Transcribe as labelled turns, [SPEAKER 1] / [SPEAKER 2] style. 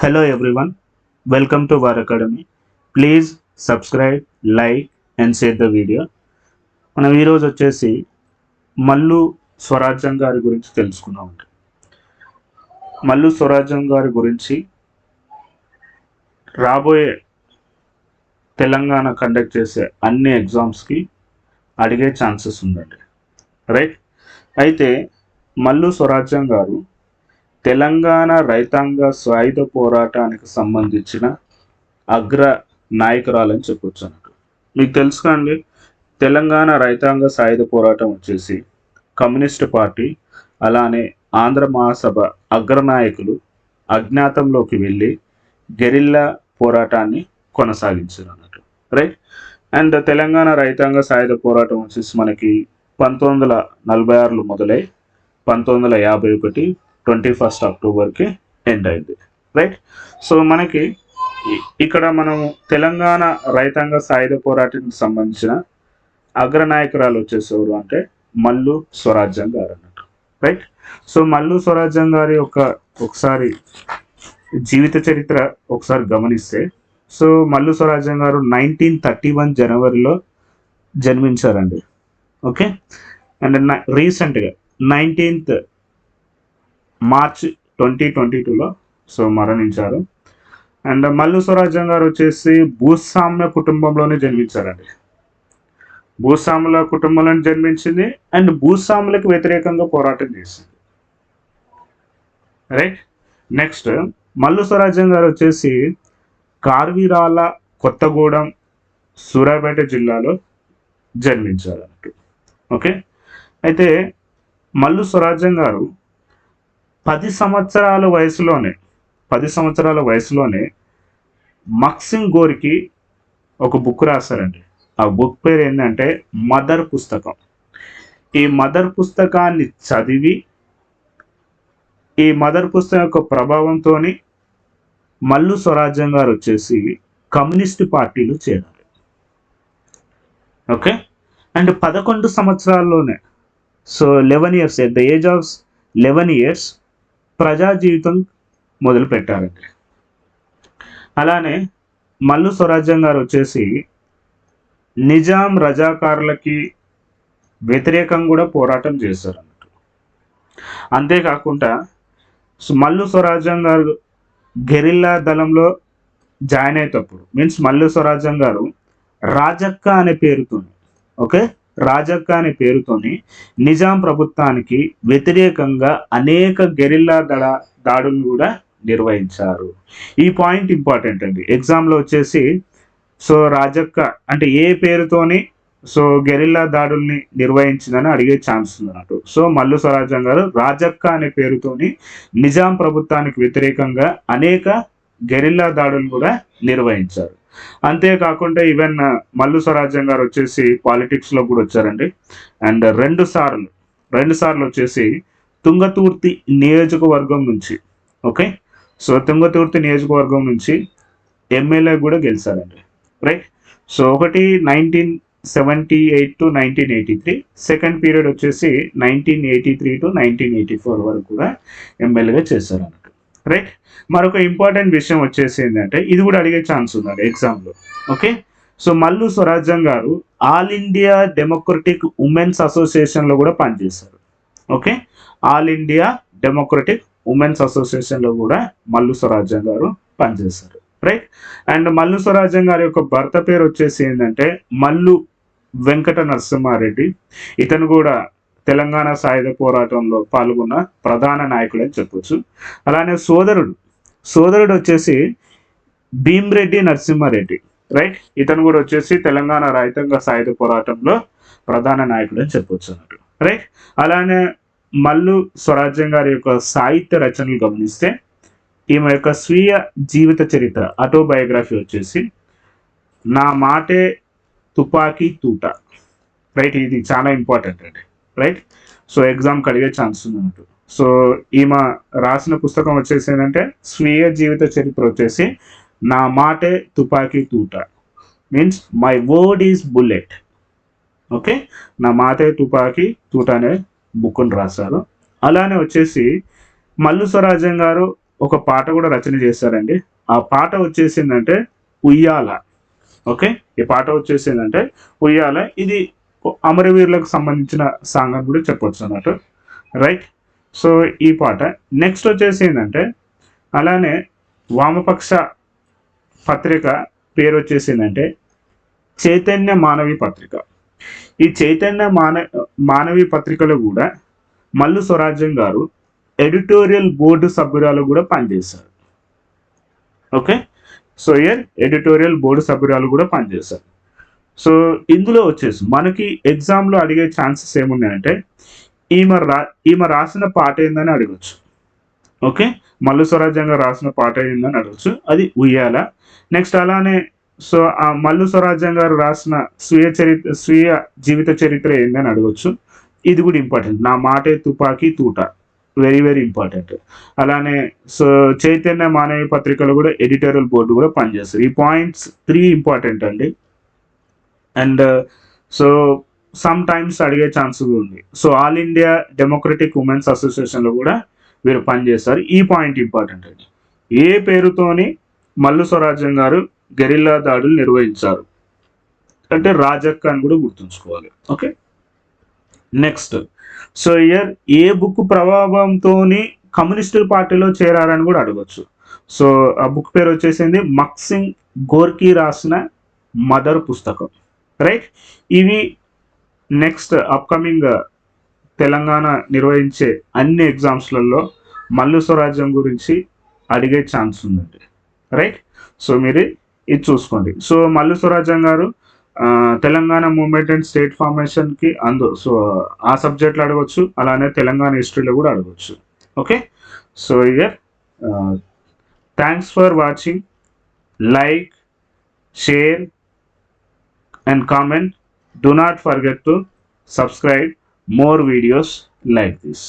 [SPEAKER 1] Hello everyone, welcome to our academy. Please subscribe, like and share the video. మనం ఈరోజు వచ్చేసి మల్లు స్వరాజ్యం గారి గురించి తెలుసుకున్నాం. మల్లు స్వరాజ్యం గారి గురించి రాబోయే తెలంగాణ కండక్ట్ చేసే అన్ని ఎగ్జామ్స్కి అడిగే ఛాన్సెస్ ఉందండి. రైట్. అయితే మల్లు స్వరాజ్యం గారు తెలంగాణ రైతాంగ సాయుధ పోరాటానికి సంబంధించిన అగ్ర నాయకురాలని చెప్పొచ్చు అన్నట్టు. మీకు తెలుసు అండి, తెలంగాణ రైతాంగ సాయుధ పోరాటం వచ్చేసి కమ్యూనిస్ట్ పార్టీ అలానే ఆంధ్ర మహాసభ అగ్రనాయకులు అజ్ఞాతంలోకి వెళ్ళి గెరిల్లా పోరాటాన్ని కొనసాగించారు అన్నట్టు. రైట్. అండ్ తెలంగాణ రైతాంగ సాయుధ పోరాటం వచ్చేసి మనకి 1946లో మొదలై 1951 21 అక్టోబర్కి ఎండ్ అయింది. రైట్. సో మనకి ఇక్కడ మనం తెలంగాణ రైతాంగ సాయుధ పోరాటానికి సంబంధించిన అగ్రనాయకురాలు వచ్చేసేవారు అంటే మల్లు స్వరాజ్యం గారు అన్నట్టు. రైట్. సో మల్లు స్వరాజ్యం గారి ఒకసారి జీవిత చరిత్ర ఒకసారి గమనిస్తే, సో మల్లు స్వరాజ్యం గారు 1931 జనవరిలో జన్మించారండి. ఓకే. అండ్ రీసెంట్గా 19th మార్చ్ 2022లో సో మరణించారు. అండ్ మల్లు స్వరాజ్యం గారు వచ్చేసి భూస్వామ్య కుటుంబంలోనే జన్మించారండి. భూస్వాముల కుటుంబంలో జన్మించింది అండ్ భూస్వాములకు వ్యతిరేకంగా పోరాటం చేసింది. రైట్. నెక్స్ట్ మల్లు స్వరాజ్యం గారు వచ్చేసి కార్విరాల, కొత్తగూడెం, సూర్యాపేట జిల్లాలో జన్మించారు అన్నట్టు. ఓకే. అయితే మల్లు స్వరాజ్యం గారు 10 సంవత్సరాల వయసులోనే మక్సింగ్ గోరికి ఒక బుక్ రాశారండి. ఆ బుక్ పేరు ఏంటంటే మదర్ పుస్తకం. ఈ మదర్ పుస్తకాన్ని చదివి ఈ మదర్ పుస్తకం యొక్క ప్రభావంతో మల్లు స్వరాజ్యం గారు వచ్చేసి కమ్యూనిస్ట్ పార్టీలో చేరారు. ఓకే. అండ్ 11 సంవత్సరాల్లోనే, so 11 years, at the age of 11 years ప్రజా జీవితం మొదలు పెట్టారండి. అలానే మల్లు స్వరాజ్యం గారు వచ్చేసి నిజాం రజాకారులకి వ్యతిరేకంగా కూడా పోరాటం చేశారు అన్నట్టు. అంతేకాకుండా మల్లు స్వరాజ్యం గారు గెరిల్లా దళంలో జాయిన్ అయ్యేటప్పుడు మల్లు స్వరాజ్యం గారు రాజక్క అనే పేరుతోని, ఓకే, రాజక్క అనే పేరుతోని నిజాం ప్రభుత్వానికి వ్యతిరేకంగా అనేక గెరిల్లా దాడులు కూడా నిర్వహించారు. ఈ పాయింట్ ఇంపార్టెంట్ అండి. ఎగ్జామ్లో వచ్చేసి సో రాజక్క అంటే ఏ పేరుతోని సో గెరిల్లా దాడుల్ని నిర్వహించిందని అడిగే ఛాన్స్ ఉంది అన్నట్టు. సో మల్లు స్వరాజ్యం గారు రాజక్క అనే పేరుతోని నిజాం ప్రభుత్వానికి వ్యతిరేకంగా అనేక గెరిల్లా దాడులు కూడా నిర్వహించారు. అంతేకాకుండా ఈవెన్ మల్లు స్వరాజ్యం గారు వచ్చేసి పాలిటిక్స్లో కూడా వచ్చారండి. అండ్ రెండు సార్లు వచ్చేసి తుంగతుర్తి నియోజకవర్గం నుంచి, ఓకే, సో తుంగతుర్తి నియోజకవర్గం నుంచి ఎమ్మెల్యే కూడా గెలిచారండి. రైట్. సో ఒకటి 1978 to 1983, సెకండ్ పీరియడ్ వచ్చేసి 1983 to 1984 వరకు కూడా ఎమ్మెల్యేగా చేశారు అన్నట్టు. రైట్. మరొక ఇంపార్టెంట్ విషయం వచ్చేసి ఏంటంటే, ఇది కూడా అడిగే ఛాన్స్ ఉన్నారు ఎగ్జామ్లో. ఓకే. సో మల్లు స్వరాజ్యం గారు ఆల్ ఇండియా డెమోక్రటిక్ ఉమెన్స్ అసోసియేషన్లో కూడా పనిచేశారు. Okay. All India democratic women's అసోసియేషన్లో కూడా మల్లు స్వరాజ్యం గారు పనిచేశారు. రైట్. అండ్ మల్లు స్వరాజ్యం గారి యొక్క భర్త పేరు వచ్చేసి ఏంటంటే మల్లు వెంకట నరసింహారెడ్డి. ఇతను కూడా తెలంగాణ సాయుధ పోరాటంలో పాల్గొన్న ప్రధాన నాయకుడు అని చెప్పొచ్చు. అలానే సోదరుడు వచ్చేసి భీమ్రెడ్డి నరసింహారెడ్డి. రైట్. ఇతను కూడా వచ్చేసి తెలంగాణ రైతాంగ సాయుధ పోరాటంలో ప్రధాన నాయకుడు అని చెప్పొచ్చు అన్నట్టు. రైట్. అలానే మల్లు స్వరాజ్యం గారి యొక్క సాహిత్య రచనలు గమనిస్తే, ఈమె యొక్క స్వీయ జీవిత చరిత్ర ఆటోబయోగ్రఫీ వచ్చేసి నా మాటే తుపాకీ తూట. రైట్. ఇది చాలా ఇంపార్టెంట్ అండి. రైట్. సో ఎగ్జామ్కి అడిగే ఛాన్స్ ఉంది అన్నట్టు. సో ఈమె రాసిన పుస్తకం వచ్చేసి ఏంటంటే స్వీయ జీవిత చరిత్ర వచ్చేసి నా మాటే తుపాకీ తూట, means my word is bullet. Okay. నా మాటే తుపాకీ తూట అనే బుక్ని రాశారు. అలానే వచ్చేసి మల్లు స్వరాజ్యం గారు ఒక పాట కూడా రచన చేశారండి. ఆ పాట వచ్చేసిందంటే ఉయ్యాల. ఓకే, ఈ పాట వచ్చేసిందంటే ఉయ్యాల. ఇది అమరవీరులకు సంబంధించిన సాంగ్ అని కూడా చెప్పొచ్చు అన్నట్టు, రైట్. సో ఈ పాట నెక్స్ట్ వచ్చేసి ఏంటంటే, అలానే వామపక్ష పత్రిక పేరు వచ్చేసిందంటే చైతన్య మానవి పత్రిక. ఈ చైతన్య మానవి పత్రికలో కూడా మల్లు స్వరాజ్యం గారు ఎడిటోరియల్ బోర్డు సభ్యురాలు కూడా పనిచేశారు. Okay, so year editorial board సభ్యురాలు కూడా పనిచేశారు. సో ఇందులో వచ్చేసి మనకి ఎగ్జామ్లో అడిగే ఛాన్సెస్ ఏమున్నాయంటే, ఈమె రాసిన పాట ఏందని అడగచ్చు. ఓకే, మల్లు స్వరాజ్యం గారు రాసిన పాట ఏందని అడగచ్చు, అది ఉయ్యాల. నెక్స్ట్ అలానే సో ఆ మల్లు స్వరాజ్యం గారు రాసిన స్వీయ జీవిత చరిత్ర ఏందని అడగచ్చు. ఇది కూడా ఇంపార్టెంట్. నా మాటే తుపాకీ తూట, వెరీ వెరీ ఇంపార్టెంట్. అలానే సో చైతన్య మానవి పత్రికలు కూడా ఎడిటోరియల్ బోర్డు కూడా పనిచేస్తారు. ఈ పాయింట్స్ 3 ఇంపార్టెంట్ అండి. అండ్ సో సమ్ టైమ్స్ అడిగే ఛాన్స్ ఉంది. So all India democratic women's అసోసియేషన్లో కూడా వీరు పనిచేస్తారు. ఈ పాయింట్ ఇంపార్టెంట్ అండి. ఏ పేరుతోని మల్లు స్వరాజ్యం గారు గెరిల్లా దాడులు నిర్వహించారు అంటే రాజక్క అని కూడా గుర్తుంచుకోవాలి. ఓకే, నెక్స్ట్ సో ఇయర్ ఏ బుక్ ప్రభావంతో కమ్యూనిస్టు పార్టీలో చేరారని కూడా అడగచ్చు. సో ఆ బుక్ పేరు వచ్చేసింది మక్సింగ్ గోర్కీ రాసిన మదర్ పుస్తకం, రైట్. ఇవి నెక్స్ట్ అప్కమింగ్ తెలంగాణ నిర్వహించే అన్ని ఎగ్జామ్స్లలో మల్లు స్వరాజ్యం గురించి అడిగే ఛాన్స్ ఉందండి, రైట్. సో మీరు ఇది చూసుకోండి. So Mallu Swarajyam garu Telangana movement and state ఫార్మేషన్కి సో ఆ సబ్జెక్ట్లో అడగవచ్చు. అలానే తెలంగాణ హిస్టరీలో కూడా అడగవచ్చు. Okay, so year thanks for watching. Like, share and comment. Do not forget to subscribe more videos like this.